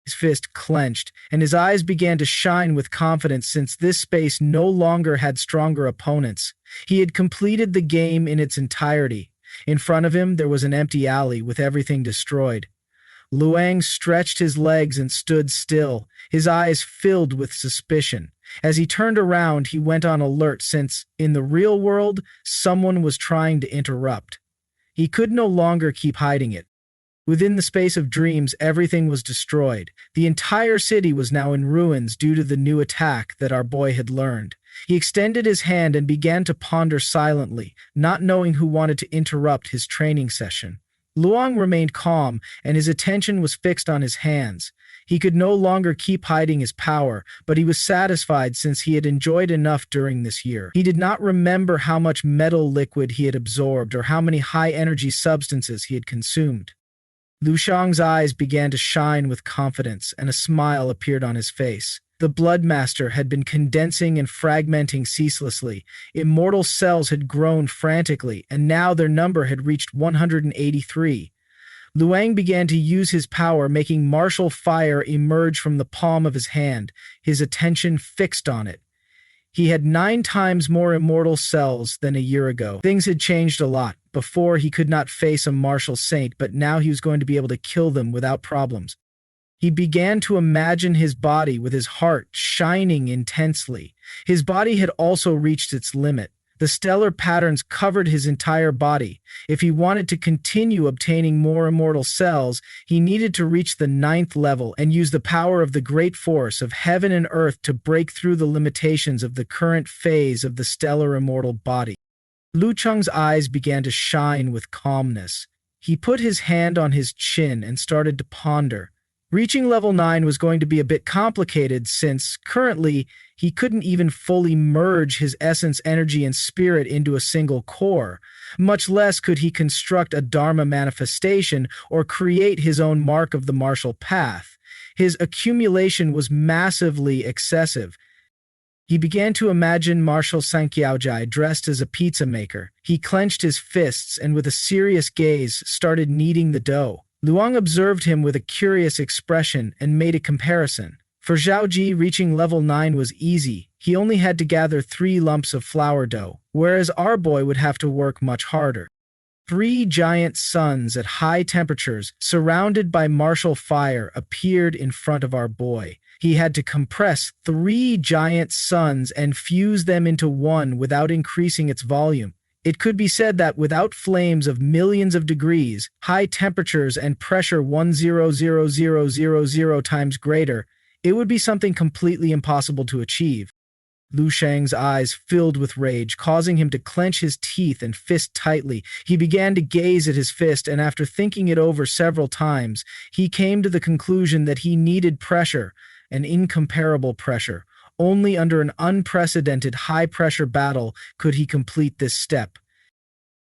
His fist clenched, and his eyes began to shine with confidence since this space no longer had stronger opponents. He had completed the game in its entirety. In front of him, there was an empty alley with everything destroyed. Luang stretched his legs and stood still, his eyes filled with suspicion. As he turned around, he went on alert since, in the real world, someone was trying to interrupt. He could no longer keep hiding it. Within the space of dreams, everything was destroyed. The entire city was now in ruins due to the new attack that our boy had learned. He extended his hand and began to ponder silently, not knowing who wanted to interrupt his training session. Luang remained calm, and his attention was fixed on his hands. He could no longer keep hiding his power, but he was satisfied since he had enjoyed enough during this year. He did not remember how much metal liquid he had absorbed or how many high-energy substances he had consumed. Lu Sheng's eyes began to shine with confidence, and a smile appeared on his face. The Blood Master had been condensing and fragmenting ceaselessly. Immortal cells had grown frantically, and now their number had reached 183. Luang began to use his power, making martial fire emerge from the palm of his hand, his attention fixed on it. He had 9 times more immortal cells than a year ago. Things had changed a lot. Before, he could not face a martial saint, but now he was going to be able to kill them without problems. He began to imagine his body with his heart shining intensely. His body had also reached its limit. The stellar patterns covered his entire body. If he wanted to continue obtaining more immortal cells, he needed to reach the 9th level and use the power of the great force of heaven and earth to break through the limitations of the current phase of the stellar immortal body. Lu Sheng's eyes began to shine with calmness. He put his hand on his chin and started to ponder. Reaching level 9 was going to be a bit complicated since, currently, he couldn't even fully merge his essence, energy, and spirit into a single core. Much less could he construct a Dharma manifestation or create his own mark of the martial path. His accumulation was massively excessive. He began to imagine Marshal Sanqiaojai dressed as a pizza maker. He clenched his fists and with a serious gaze started kneading the dough. Luang observed him with a curious expression and made a comparison. For Zhaoji, reaching level 9 was easy. He only had to gather 3 lumps of flour dough, whereas our boy would have to work much harder. 3 giant suns at high temperatures, surrounded by martial fire, appeared in front of our boy. He had to compress 3 giant suns and fuse them into one without increasing its volume. It could be said that without flames of millions of degrees, high temperatures, and pressure 100,000 times greater, it would be something completely impossible to achieve. Lu Sheng's eyes filled with rage, causing him to clench his teeth and fist tightly. He began to gaze at his fist, and after thinking it over several times, he came to the conclusion that he needed pressure, an incomparable pressure. Only under an unprecedented high-pressure battle could he complete this step.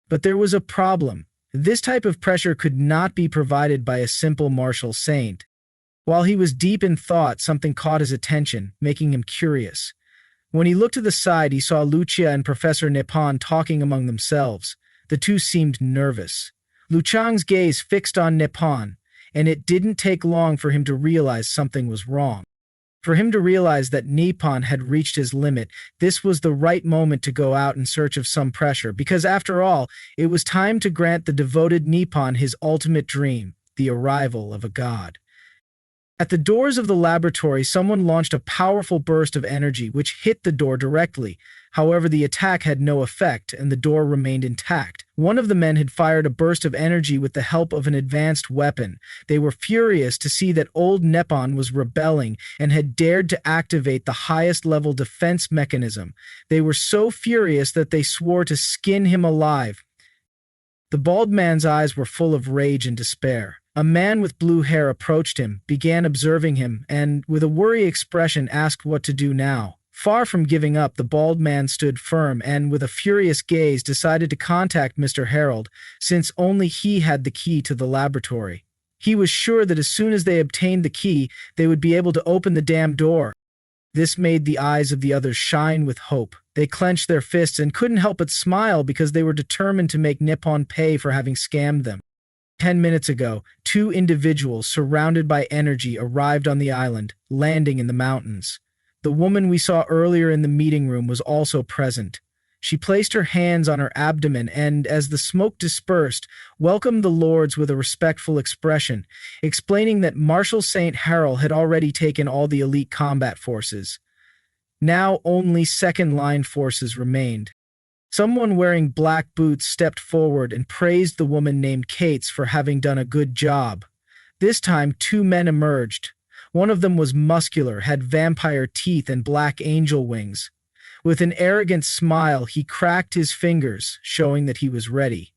But there was a problem. This type of pressure could not be provided by a simple martial saint. While he was deep in thought, something caught his attention, making him curious. When he looked to the side, he saw Lucia and Professor Nippon talking among themselves. The two seemed nervous. Lu Sheng's gaze fixed on Nippon, and it didn't take long for him to realize something was wrong. For him to realize that Nippon had reached his limit, this was the right moment to go out in search of some pressure, because after all, it was time to grant the devoted Nippon his ultimate dream, the arrival of a god. At the doors of the laboratory, someone launched a powerful burst of energy which hit the door directly. However, the attack had no effect, and the door remained intact. One of the men had fired a burst of energy with the help of an advanced weapon. They were furious to see that old Nippon was rebelling and had dared to activate the highest-level defense mechanism. They were so furious that they swore to skin him alive. The bald man's eyes were full of rage and despair. A man with blue hair approached him, began observing him, and, with a worried expression, asked what to do now. Far from giving up, the bald man stood firm and, with a furious gaze, decided to contact Mr. Harold, since only he had the key to the laboratory. He was sure that as soon as they obtained the key, they would be able to open the damn door. This made the eyes of the others shine with hope. They clenched their fists and couldn't help but smile because they were determined to make Nippon pay for having scammed them. 10 minutes ago, two individuals surrounded by energy arrived on the island, landing in the mountains. The woman we saw earlier in the meeting room was also present. She placed her hands on her abdomen and, as the smoke dispersed, welcomed the lords with a respectful expression, explaining that Marshal St. Harold had already taken all the elite combat forces. Now only second-line forces remained. Someone wearing black boots stepped forward and praised the woman named Kates for having done a good job. This time, two men emerged. One of them was muscular, had vampire teeth and black angel wings. With an arrogant smile, he cracked his fingers, showing that he was ready.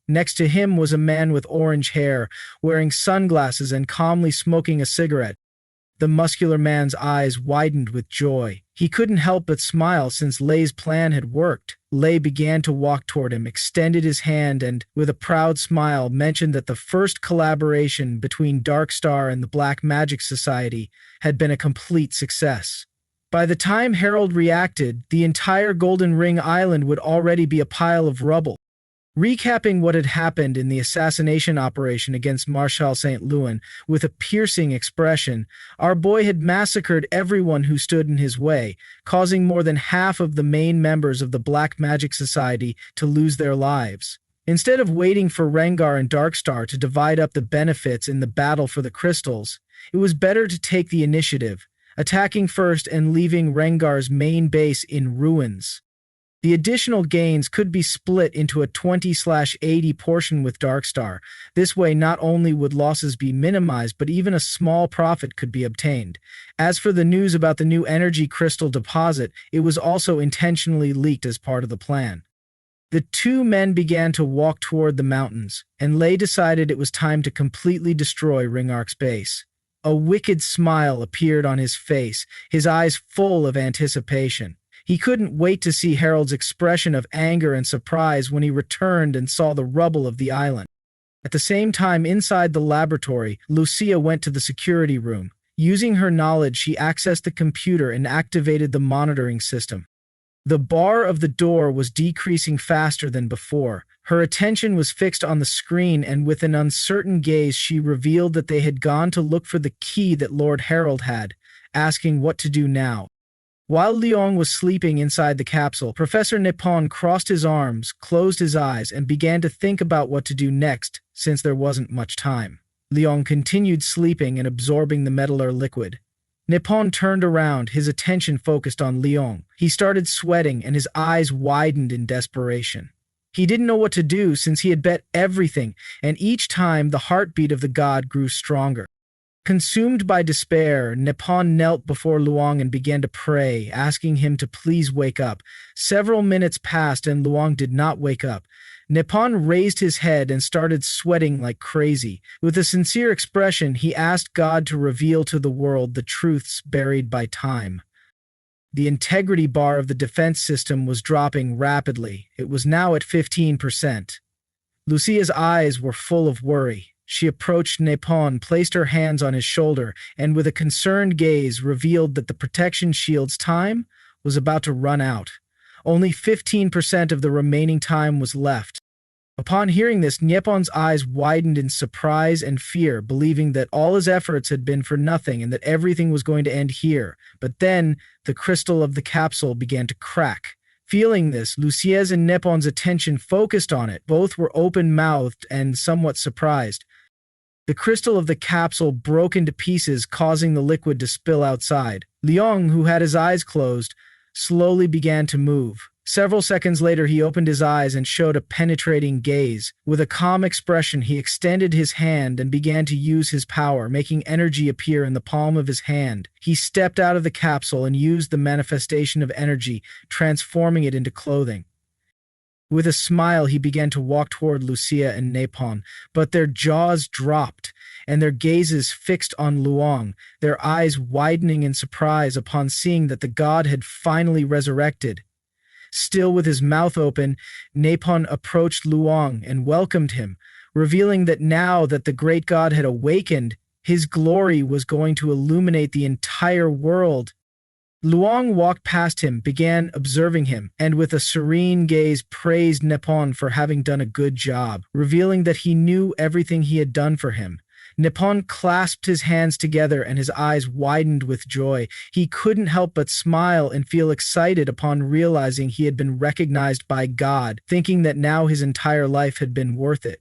Next to him was a man with orange hair, wearing sunglasses and calmly smoking a cigarette. The muscular man's eyes widened with joy. He couldn't help but smile since Lei's plan had worked. Lei began to walk toward him, extended his hand, and, with a proud smile, mentioned that the first collaboration between Darkstar and the Black Magic Society had been a complete success. By the time Harold reacted, the entire Golden Ring Island would already be a pile of rubble. Recapping what had happened in the assassination operation against Marshal St. Louis with a piercing expression, our boy had massacred everyone who stood in his way, causing more than half of the main members of the Black Magic Society to lose their lives. Instead of waiting for Rengar and Darkstar to divide up the benefits in the battle for the crystals, it was better to take the initiative, attacking first and leaving Rengar's main base in ruins. The additional gains could be split into a 20/80 portion with Darkstar. This way, not only would losses be minimized, but even a small profit could be obtained. As for the news about the new energy crystal deposit, it was also intentionally leaked as part of the plan. The two men began to walk toward the mountains, and Lei decided it was time to completely destroy Ringark's base. A wicked smile appeared on his face, his eyes full of anticipation. He couldn't wait to see Harold's expression of anger and surprise when he returned and saw the rubble of the island. At the same time, inside the laboratory, Lucia went to the security room. Using her knowledge, she accessed the computer and activated the monitoring system. The bar of the door was decreasing faster than before. Her attention was fixed on the screen, and with an uncertain gaze, she revealed that they had gone to look for the key that Lord Harold had, asking what to do now. While Liang was sleeping inside the capsule, Professor Nippon crossed his arms, closed his eyes, and began to think about what to do next, since there wasn't much time. Liang continued sleeping and absorbing the metallar liquid. Nippon turned around, his attention focused on Liang. He started sweating, and his eyes widened in desperation. He didn't know what to do since he had bet everything, and each time the heartbeat of the god grew stronger. Consumed by despair, Nippon knelt before Luang and began to pray, asking him to please wake up. Several minutes passed and Luang did not wake up. Nippon raised his head and started sweating like crazy. With a sincere expression, he asked God to reveal to the world the truths buried by time. The integrity bar of the defense system was dropping rapidly. It was now at 15%. Lucia's eyes were full of worry. She approached Nippon, placed her hands on his shoulder, and with a concerned gaze revealed that the protection shield's time was about to run out. Only 15% of the remaining time was left. Upon hearing this, Nippon's eyes widened in surprise and fear, believing that all his efforts had been for nothing and that everything was going to end here. But then, the crystal of the capsule began to crack. Feeling this, Lucia's and Nippon's attention focused on it. Both were open-mouthed and somewhat surprised. The crystal of the capsule broke into pieces, causing the liquid to spill outside. Liang, who had his eyes closed, slowly began to move. Several seconds later, he opened his eyes and showed a penetrating gaze. With a calm expression, he extended his hand and began to use his power, making energy appear in the palm of his hand. He stepped out of the capsule and used the manifestation of energy, transforming it into clothing. With a smile, he began to walk toward Lucia and Nippon, but their jaws dropped, and their gazes fixed on Luang, their eyes widening in surprise upon seeing that the god had finally resurrected. Still with his mouth open, Nippon approached Luang and welcomed him, revealing that now that the great god had awakened, his glory was going to illuminate the entire world. Luang walked past him, began observing him, and with a serene gaze praised Nippon for having done a good job, revealing that he knew everything he had done for him. Nippon clasped his hands together and his eyes widened with joy. He couldn't help but smile and feel excited upon realizing he had been recognized by God, thinking that now his entire life had been worth it.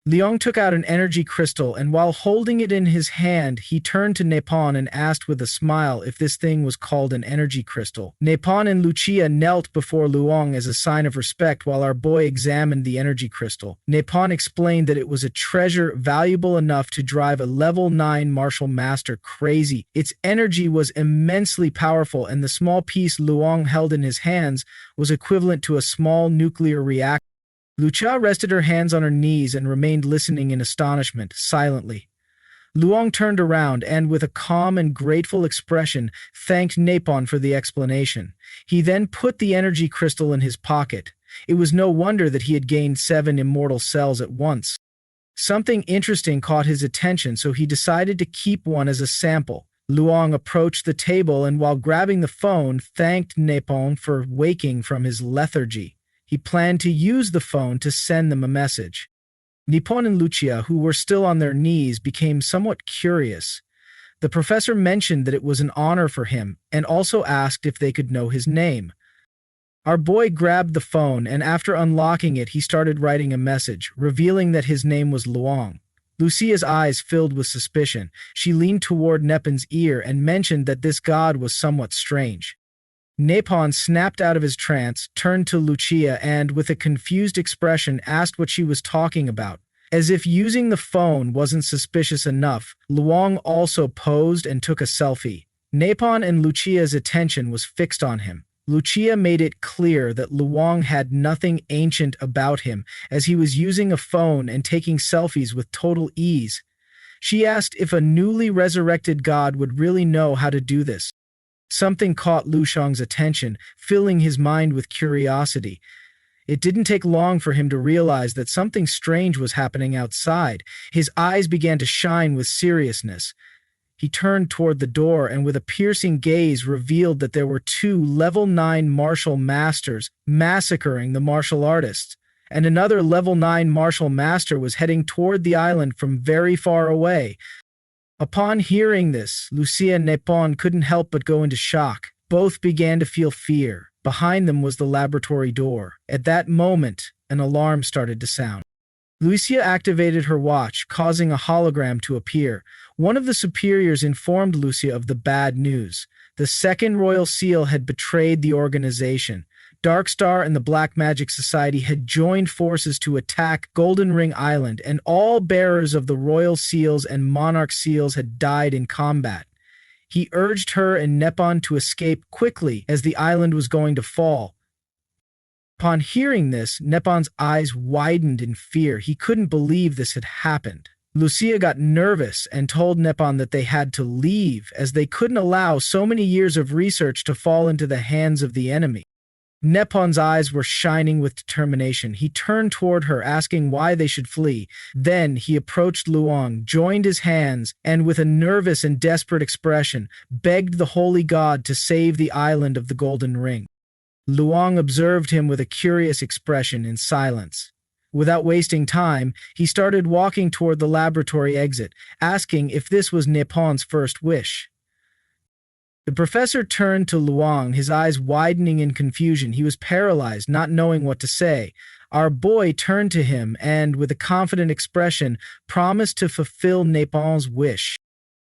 Leong took out an energy crystal, and while holding it in his hand, he turned to Nippon and asked with a smile if this thing was called an energy crystal. Nippon and Lucia knelt before Luong as a sign of respect while our boy examined the energy crystal. Nippon explained that it was a treasure valuable enough to drive a level 9 martial master crazy. Its energy was immensely powerful, and the small piece Luong held in his hands was equivalent to a small nuclear reactor. Lucia rested her hands on her knees and remained listening in astonishment, silently. Luong turned around and, with a calm and grateful expression, thanked Nippon for the explanation. He then put the energy crystal in his pocket. It was no wonder that he had gained 7 immortal cells at once. Something interesting caught his attention, so he decided to keep one as a sample. Luong approached the table and, while grabbing the phone, thanked Nippon for waking from his lethargy. He planned to use the phone to send them a message. Nippon and Lucia, who were still on their knees, became somewhat curious. The professor mentioned that it was an honor for him, and also asked if they could know his name. Our boy grabbed the phone, and after unlocking it, he started writing a message, revealing that his name was Luong. Lucia's eyes filled with suspicion. She leaned toward Nippon's ear and mentioned that this god was somewhat strange. Nippon snapped out of his trance, turned to Lucia, and, with a confused expression, asked what she was talking about. As if using the phone wasn't suspicious enough, Luong also posed and took a selfie. Nippon and Lucia's attention was fixed on him. Lucia made it clear that Luong had nothing ancient about him, as he was using a phone and taking selfies with total ease. She asked if a newly resurrected god would really know how to do this. Something caught Lu Sheng's attention, filling his mind with curiosity. It didn't take long for him to realize that something strange was happening outside. His eyes began to shine with seriousness. He turned toward the door and, with a piercing gaze, revealed that there were 2 level 9 martial masters massacring the martial artists, and another level 9 martial master was heading toward the island from very far away. Upon hearing this, Lucia and Nippon couldn't help but go into shock. Both began to feel fear. Behind them was the laboratory door. At that moment, an alarm started to sound. Lucia activated her watch, causing a hologram to appear. One of the superiors informed Lucia of the bad news. The Second Royal Seal had betrayed the organization. Darkstar and the Black Magic Society had joined forces to attack Golden Ring Island, and all bearers of the Royal Seals and Monarch Seals had died in combat. He urged her and Nippon to escape quickly, as the island was going to fall. Upon hearing this, Nippon's eyes widened in fear. He couldn't believe this had happened. Lucia got nervous and told Nippon that they had to leave, as they couldn't allow so many years of research to fall into the hands of the enemy. Nippon's eyes were shining with determination. He turned toward her, asking why they should flee. Then he approached Luong, joined his hands, and with a nervous and desperate expression, begged the holy god to save the island of the Golden Ring. Luong observed him with a curious expression in silence. Without wasting time, he started walking toward the laboratory exit, asking if this was Nippon's first wish. The professor turned to Luong, his eyes widening in confusion. He was paralyzed, not knowing what to say. Our boy turned to him and, with a confident expression, promised to fulfill Nippon's wish.